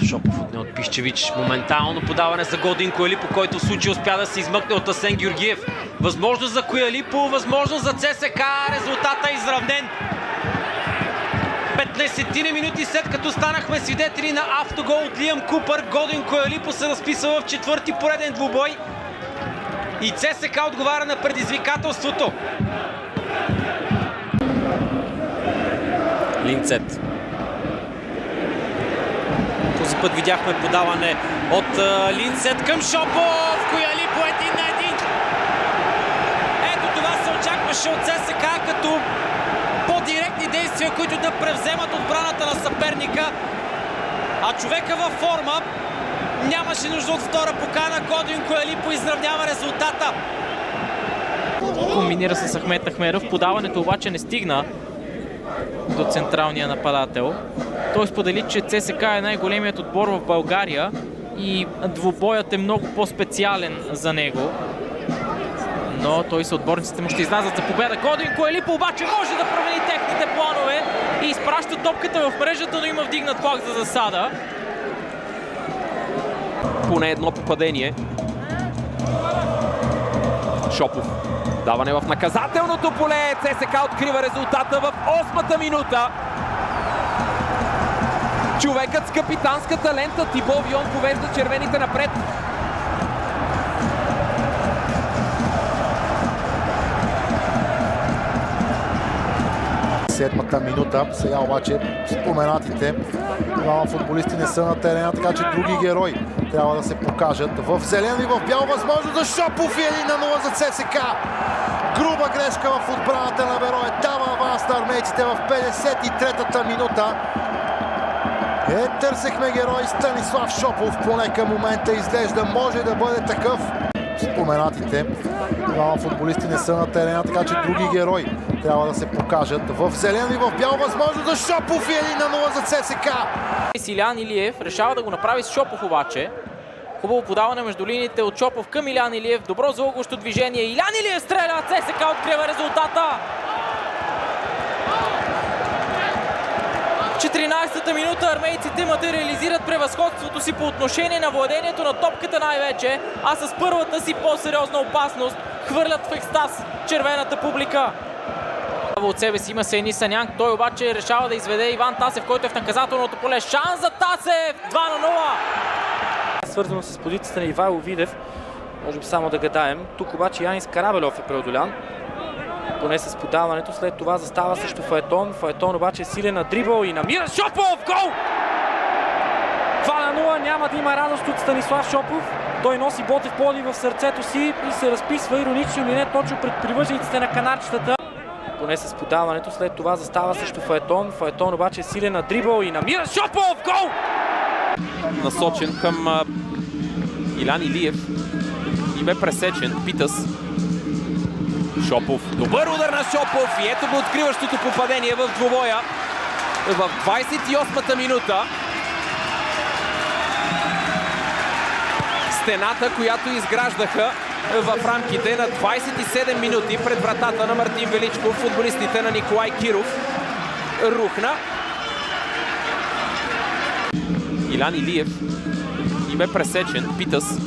Шопов отне от Пищевич. Моментално подаване за Годин Коелипо, който в случай успя да се измъкне от Асен Георгиев. Възможност за Коелипо, възможност за ЦСК. Резултата е изравнен. 15 минути след като станахме свидетели на автогол от Лиам Купър, Годин Коелипо се разписва в четвърти пореден двубой и ЦСК отговаря на предизвикателството. Линцет. Този път видяхме подаване от Линцет към Шопов. Коелипо 1-1. Ето това се очакваше от ЦСК, като по-директни действия, които да превземат отбраната на съперника. А човека във форма нямаше нужда от втора покана. Годин Коелипо изравнява резултата. Комбинира с Ахмет Ахмеров. Подаването обаче не стигна до централния нападател. Той сподели, че ЦСК е най-големият отбор в България и двубоят е много по-специален за него. Но той съотборниците му ще излязат за победа. Годин Коелипо обаче може да промени техните планове и изпраща топката в мрежата, но има вдигнат флаг за засада. Поне едно попадение. Шопов. Даване в наказателното поле. ЦСК открива резултата в 8-та минута. Човекът с капитанската лента Тибо Вион повежда червените напред. Седмата минута. Сега обаче споменатите двама футболисти не са на терена, така че други герои трябва да се покажат. В зелено и в бяло възможност за Шопов и 1-0 за ЦСК. Груба грешка в отбраната на Берое. Дава аванс на армейците в 53-та минута. Търсехме герой Станислав Шопов. Поне към момента изглежда може да бъде такъв. Споменатите двама футболисти не са на терена, така че други герои трябва да се покажат. В зелено и в бяло възможност за Шопов и 1-0 за ЦСК. Илян Илиев решава да го направи с Шопов обаче. Хубаво подаване между линиите от Шопов към Илян Илиев. Добро залъгващо движение. Илян Илиев стреля, ЦСК открива резултата. 14-та минута армейците материализират превъзходството си по отношение на владението на топката най-вече, а с първата си по-сериозна опасност хвърлят в екстаз червената публика. От себе си има Сейни Санянк, той обаче решава да изведе Иван Тасев, който е в наказателното поле. Шанс за Тасев! 2-0! Свързано с позицията на Ивайло Видев, може би само да гадаем. Тук обаче Янис Карабельов е преодолян. Поне с подаването, след това застава срещу Фаетон. Фаетон обаче е силен на дрибъл и намира Шопов! Гол! 2-0, няма да има радост от Станислав Шопов. Той носи Ботев Пловдив в сърцето си и се разписва иронично или не точно пред привържениците на канарчетата. Поне с подаването, след това застава срещу Фаетон. Фаетон обаче е силен на дрибъл и намира Шопов! Гол! Насочен към Илян Илиев и бе пресечен. Питас. Шопов. Добър удар на Шопов и ето го откриващото попадение в двубоя в 28-та минута. Стената, която изграждаха в рамките на 27 минути пред вратата на Мартин Величков, футболистите на Николай Киров, рухна. Илян Илиев и бе пресечен. Питас.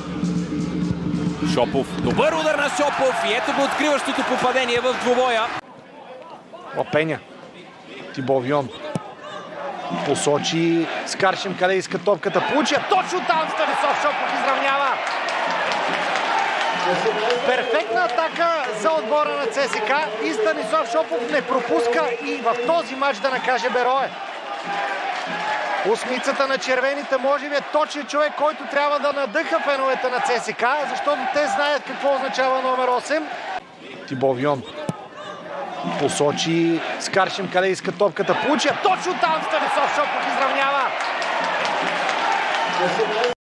Шопов. Добър удар на Шопов и ето го откриващото попадение в двубоя. Лапеня. Тибо Вион посочи Скаршим къде иска топката. Получи точно там Станислав Шопов изравнява. Перфектна атака за отбора на ЦСК и Станислав Шопов не пропуска и в този матч да накаже Берое. Осмицата на червените може би е точен човек, който трябва да надъха феновете на ЦСК, защото те знаят какво означава номер 8. Тибо Вион посочи Скаршим къде иска топката. Получи точно там Станислав Шопов изравнява.